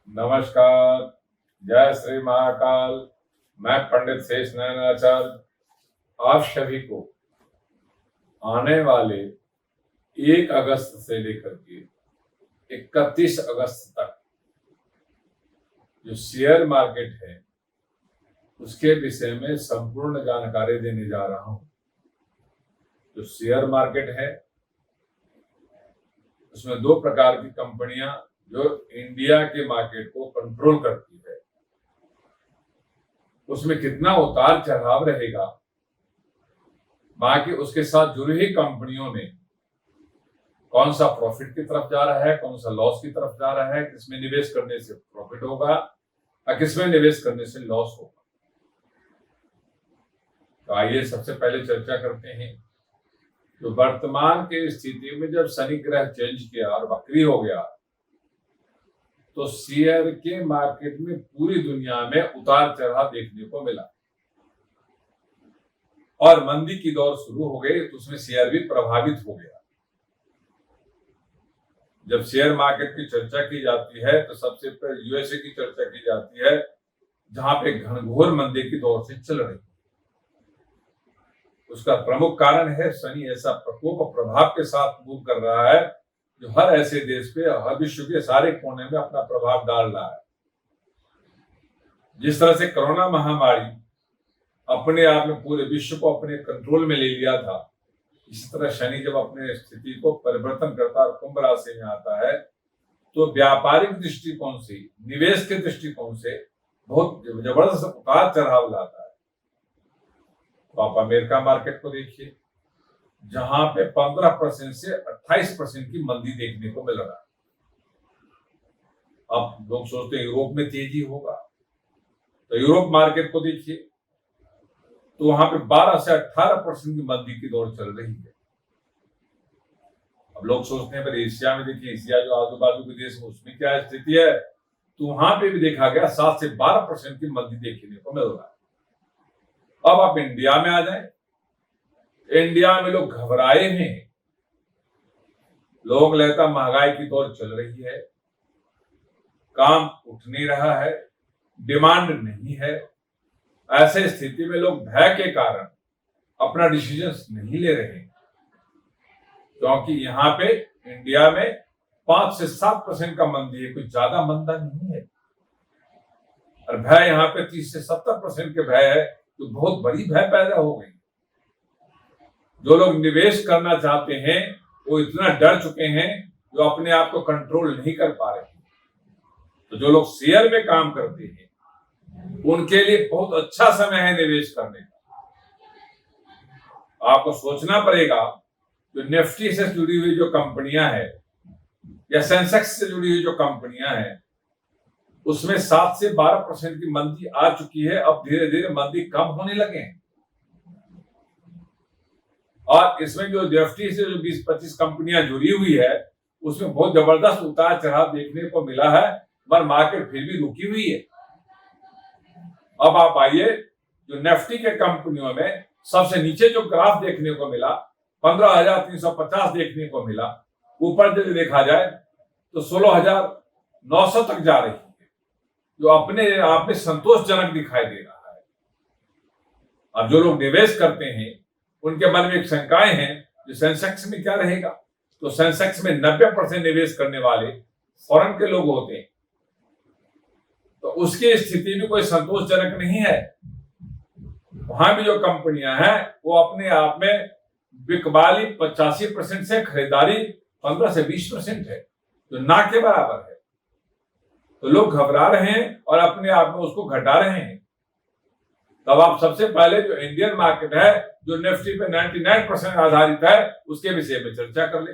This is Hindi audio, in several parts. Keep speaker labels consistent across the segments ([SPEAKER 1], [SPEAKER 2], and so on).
[SPEAKER 1] नमस्कार। जय श्री महाकाल। मैं पंडित शेष नयनाचार्य आप सभी को आने वाले 1 अगस्त से लेकर के 31 अगस्त तक जो शेयर मार्केट है उसके विषय में संपूर्ण जानकारी देने जा रहा हूं। जो शेयर मार्केट है उसमें 2 प्रकार की कंपनियां जो इंडिया के मार्केट को कंट्रोल करती है, उसमें कितना उतार चढ़ाव रहेगा, बाकी उसके साथ जुड़ी हुई कंपनियों में कौन सा प्रॉफिट की तरफ जा रहा है, कौन सा लॉस की तरफ जा रहा है, किसमें निवेश करने से प्रॉफिट होगा और किसमें निवेश करने से लॉस होगा। तो आइए सबसे पहले चर्चा करते हैं। तो वर्तमान की स्थिति में जब शनि ग्रह चेंज किया और वक्री हो गया तो शेयर के मार्केट में पूरी दुनिया में उतार चढ़ाव देखने को मिला और मंदी की दौर शुरू हो गई, तो उसमें शेयर भी प्रभावित हो गया। जब शेयर मार्केट की चर्चा की जाती है तो सबसे पहले यूएसए की चर्चा की जाती है, जहां पे घनघोर मंदी की दौर से चल रही। उसका प्रमुख कारण है शनि ऐसा प्रकोप और प्रभाव के साथ मूव कर रहा है जो हर ऐसे देश पे, हर विश्व के सारे कोने में अपना प्रभाव डाल रहा है। जिस तरह से कोरोना महामारी अपने आप में पूरे विश्व को अपने कंट्रोल में ले लिया था, इसी तरह शनि जब अपने स्थिति को परिवर्तन करता है और कुंभ राशि में आता है तो व्यापारिक दृष्टिकोण से, निवेश के दृष्टिकोण से बहुत जबरदस्त उतार चढ़ाव लाता है। तो आप अमेरिका मार्केट को देखिए, जहां पे 15% से 28% की मंदी देखने को मिल रहा है। अब लोग सोचते हैं यूरोप में तेजी होगा, तो यूरोप मार्केट को देखिए तो वहां पे 12 से 18% की मंदी की दौर चल रही है। अब लोग सोचते हैं पर एशिया में देखिए, एशिया जो आजू बाजू के देश में उसमें क्या स्थिति है, तो वहां पे भी देखा गया 7 से 12% की मंदी देखने को मिल रहा है। अब आप इंडिया में आ जाए, इंडिया में लोग घबराए हैं। लोग लगता महंगाई की दौर चल रही है, काम उठ नहीं रहा है, डिमांड नहीं है। ऐसे स्थिति में लोग भय के कारण अपना डिसीजन नहीं ले रहे, क्योंकि यहाँ पे इंडिया में 5 से 7% का मंदी है, कुछ ज्यादा मंदा नहीं है। और भय यहाँ पे 30 से 70% के भय है, तो बहुत बड़ी भय पैदा हो गई। जो लोग निवेश करना चाहते हैं वो इतना डर चुके हैं जो अपने आप को कंट्रोल नहीं कर पा रहे। तो जो लोग शेयर में काम करते हैं उनके लिए बहुत अच्छा समय है निवेश करने का। आपको सोचना पड़ेगा, जो निफ्टी से जुड़ी हुई जो कंपनियां हैं या सेंसेक्स से जुड़ी हुई जो कंपनियां हैं उसमें 7 से 12% की मंदी आ चुकी है। अब धीरे धीरे मंदी कम होने लगे हैं और इसमें जो निफ्टी से जो 20-25 कंपनियां जुड़ी हुई है उसमें बहुत जबरदस्त उतार चढ़ाव देखने को मिला है, पर मार्केट फिर भी रुकी हुई है। अब आप आइए, जो निफ्टी के कंपनियों में सबसे नीचे जो ग्राफ देखने को मिला 15,350 देखने को मिला, ऊपर यदि देखा जाए तो 16,900 तक जा रही है, जो अपने आप में संतोषजनक दिखाई दे रहा है। अब जो लोग निवेश करते हैं उनके मन में एक शंकाएं हैं, जो सेंसेक्स में क्या रहेगा। तो सेंसेक्स में 90% निवेश करने वाले फॉरेन के लोग होते हैं, तो उसकी स्थिति भी कोई संतोषजनक नहीं है। वहां भी जो कंपनियां हैं वो अपने आप में बिकवाली 85% से खरीदारी 15 से 20% है, जो ना के बराबर है। तो लोग घबरा रहे हैं और अपने आप में उसको घटा रहे हैं। तब आप सबसे पहले जो इंडियन मार्केट है जो निफ्टी पे 99% आधारित है उसके विषय में चर्चा कर ले।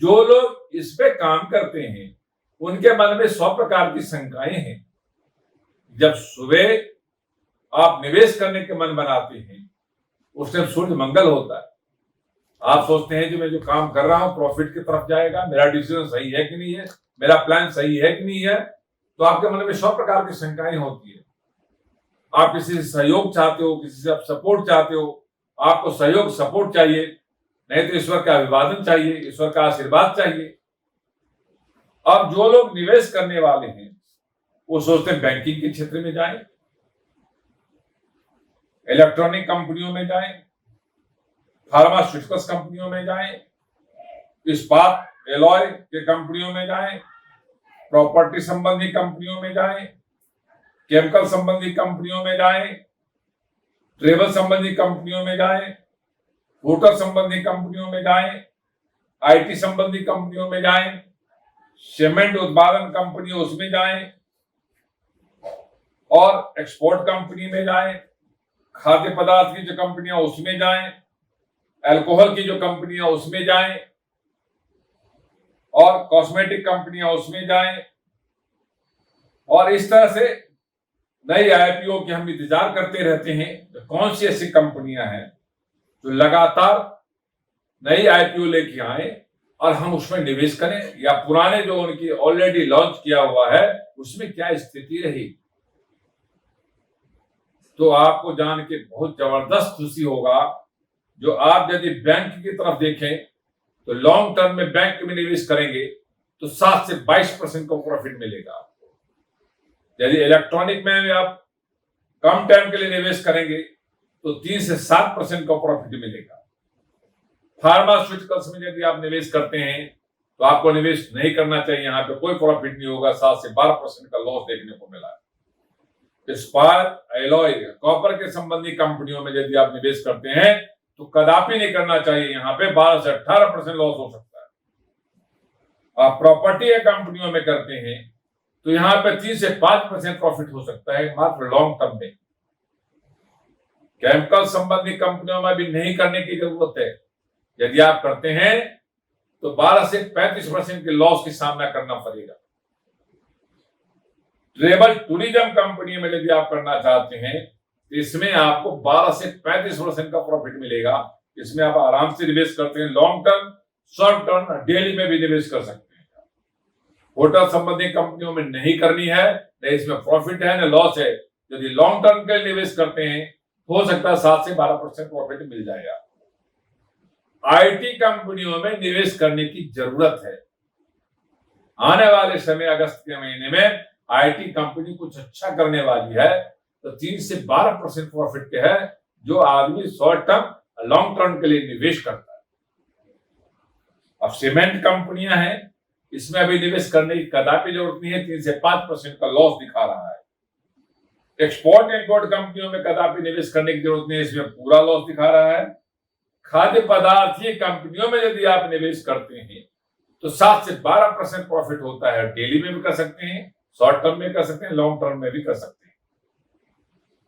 [SPEAKER 1] जो लोग इस पे काम करते हैं उनके मन में 100 प्रकार की शंकाएं हैं। जब सुबह आप निवेश करने के मन बनाते हैं उस टाइम सूर्य मंगल होता है। आप सोचते हैं कि मैं जो काम कर रहा हूं प्रॉफिट की तरफ जाएगा, मेरा डिसीजन सही है कि नहीं है, मेरा प्लान सही है कि नहीं है, तो आपके मन में 100 प्रकार की शंकाएं होती है। आप किसी से सहयोग चाहते हो, किसी से आप सपोर्ट चाहते हो, आपको सहयोग सपोर्ट चाहिए, नहीं तो ईश्वर का अभिवादन चाहिए, ईश्वर का आशीर्वाद चाहिए। अब जो लोग निवेश करने वाले हैं वो सोचते हैं बैंकिंग के क्षेत्र में जाएं, इलेक्ट्रॉनिक कंपनियों में जाएं, फार्मास्यूटिकल्स कंपनियों में जाएं, इस्पात एलॉय के कंपनियों में जाएं, प्रॉपर्टी संबंधी कंपनियों में जाएं, केमिकल संबंधी कंपनियों में जाएं, ट्रेवल संबंधी कंपनियों में जाएं, होटल संबंधी कंपनियों में जाएं, आईटी संबंधी कंपनियों में जाएं, सीमेंट उत्पादन कंपनी उसमें जाएं, और एक्सपोर्ट कंपनी में जाएं, खाद्य पदार्थ की जो कंपनियां उसमें जाएं, अल्कोहल की जो कंपनियां उसमें जाएं, और कॉस्मेटिक कंपनियां उसमें जाएं, और इस तरह से नई आईपीओ की हम इंतजार करते रहते हैं। तो कौन सी ऐसी कंपनियां हैं जो लगातार नई आईपीओ लेके आए और हम उसमें निवेश करें, या पुराने जो उनकी ऑलरेडी लॉन्च किया हुआ है उसमें क्या स्थिति रही। तो आपको जान के बहुत जबरदस्त खुशी होगा, जो आप यदि बैंक की तरफ देखें तो लॉन्ग टर्म में बैंक में निवेश करेंगे तो 7 से 22% का प्रॉफिट मिलेगा आपको। यदि इलेक्ट्रॉनिक में आप कम टाइम के लिए निवेश करेंगे तो 3 से 7% का प्रॉफिट मिलेगा। फार्मास्यूटिकल्स में यदि आप निवेश करते हैं तो आपको निवेश नहीं करना चाहिए, यहाँ पे कोई प्रॉफिट नहीं होगा, 7 से 12% का लॉस देखने को मिला है। इस्पात एलॉय कॉपर के संबंधी कंपनियों में यदि आप निवेश करते हैं तो कदापि नहीं करना चाहिए, यहाँ पे 12 से 18% लॉस हो सकता है। आप प्रॉपर्टी के कंपनियों में करते हैं तो यहाँ पे 3 से 5% प्रॉफिट हो सकता है मात्र लॉन्ग टर्म में। केमिकल संबंधी कंपनियों में भी नहीं करने की जरूरत है। यदि आप करते हैं तो 12 से 35% के लॉस की सामना करना पड़ेगा। ट्रेवल टूरिज्म कंपनी में यदि आप करना चाहते हैं तो इसमें आपको 12 से 35% का प्रॉफिट मिलेगा। इसमें आप आराम से निवेश करते हैं, long term, short term, daily में भी निवेश कर सकते हैं। होटल संबंधी कंपनियों में नहीं करनी है, न इसमें प्रॉफिट है न लॉस है। यदि लॉन्ग टर्म के लिए निवेश करते हैं हो सकता है 7 से 12% प्रॉफिट मिल जाएगा। आईटी कंपनियों में निवेश करने की जरूरत है। आने वाले समय अगस्त के महीने में आईटी कंपनी कुछ अच्छा करने वाली है, तो 3 से 12% प्रॉफिट के है जो आदमी शॉर्ट टर्म लॉन्ग टर्म के लिए निवेश करता है। अब सीमेंट कंपनियां हैं, इसमें अभी निवेश करने की कदापि जरूरत नहीं है, 3 से 5% का लॉस दिखा रहा है। एक्सपोर्ट इंपोर्ट कंपनियों में कदापि निवेश करने की जरूरत नहीं है, इसमें पूरा लॉस दिखा रहा है। खाद्य पदार्थीय कंपनियों में यदि आप निवेश करते हैं तो 7 से 12% प्रॉफिट होता है। डेली में भी कर सकते हैं, शॉर्ट टर्म में कर सकते हैं, लॉन्ग टर्म में भी कर सकते हैं।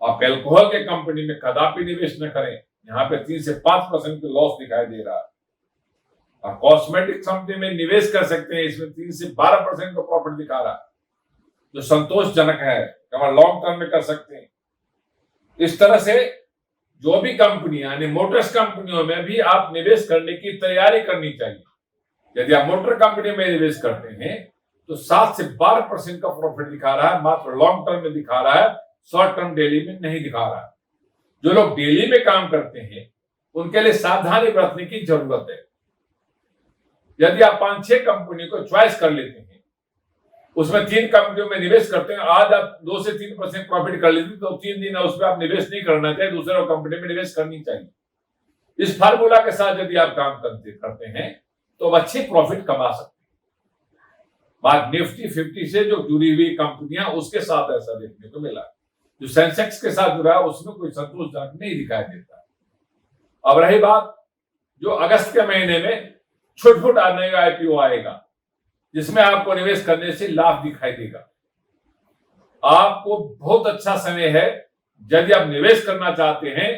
[SPEAKER 1] आप अल्कोहल के कंपनी में कदापि निवेश न करें, यहाँ पे 3 से 5% का लॉस दिखाई दे रहा है। आप कॉस्मेटिक कंपनी में निवेश कर सकते हैं, इसमें 3 से 12% का प्रॉफिट दिखा रहा है, जो संतोषजनक है, हम लॉन्ग टर्म में कर सकते हैं। इस तरह से जो भी कंपनियां यानी मोटर्स कंपनियों में भी आप निवेश करने की तैयारी करनी चाहिए। यदि आप मोटर कंपनी में निवेश करते हैं तो 7 से 12% का प्रॉफिट दिखा रहा है, मात्र लॉन्ग टर्म में दिखा रहा है, शॉर्ट टर्म डेली में नहीं दिखा रहा है। जो लोग डेली में काम करते हैं उनके लिए सावधानी बरतने की जरूरत है। यदि आप 5-6 कंपनी को च्वाइस कर लेते हैं, उसमें 3 कंपनियों में निवेश करते हैं, आज आप 2 से 3% प्रॉफिट कर लेते हैं तो 3 दिन उसमें आप निवेश नहीं करना चाहिए, दूसरे कंपनी में निवेश करनी चाहिए। इस फार्मूला के साथ यदि आप काम करते हैं तो अच्छी प्रॉफिट कमा सकते हैं। बात निफ्टी 50 से जो जुड़ी हुई कंपनियां उसके साथ ऐसा देखने को मिला। जो सेंसेक्स के साथ जुड़ा है उसमें कोई संतोषजनक नहीं दिखाई देता। अब रही बात जो अगस्त के महीने में छुट आने का आईपीओ आएगा, जिसमें आपको निवेश करने से लाभ दिखाई देगा। आपको बहुत अच्छा समय है। यदि आप निवेश करना चाहते हैं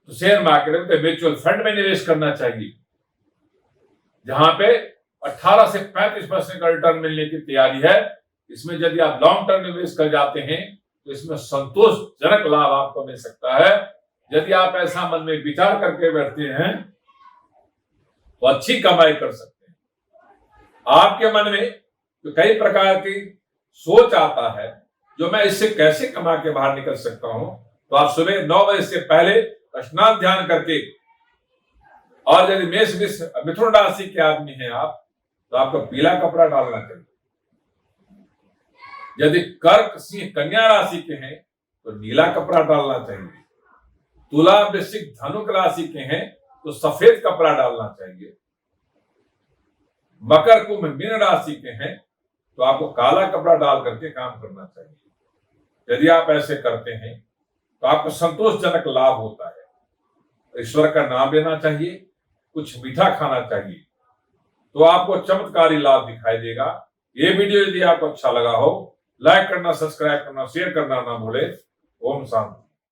[SPEAKER 1] तो शेयर मार्केट में म्यूचुअल फंड में निवेश करना चाहिए, जहां पे 18 से 35% का रिटर्न मिलने की तैयारी है। इसमें यदि आप लॉन्ग टर्म निवेश कर जाते हैं तो इसमें संतोषजनक लाभ आपको मिल सकता है। यदि आप ऐसा मन में विचार करके बैठते हैं तो अच्छी कमाई कर सकते हैं। आपके मन में तो कई प्रकार की सोच आता है, जो मैं इससे कैसे कमा के बाहर निकल सकता हूं, तो आप सुबह 9 बजे से पहले स्नान ध्यान करके, और यदि मेष मिथुन राशि के आदमी हैं आप, तो आपको पीला कपड़ा डालना चाहिए। यदि कर्क सिंह कन्या राशि के हैं तो नीला कपड़ा डालना चाहिए। तुला वृश्चिक धनुक राशि के हैं तो सफेद कपड़ा डालना चाहिए। मकर कुंभ मीन राशि के हैं तो आपको काला कपड़ा डाल करके काम करना चाहिए। यदि आप ऐसे करते हैं तो आपको संतोषजनक लाभ होता है। ईश्वर का नाम लेना चाहिए, कुछ मीठा खाना चाहिए, तो आपको चमत्कारी लाभ दिखाई देगा। ये वीडियो यदि आपको अच्छा लगा हो, लाइक करना, सब्सक्राइब करना, शेयर करना ना भूले। ओम शांति।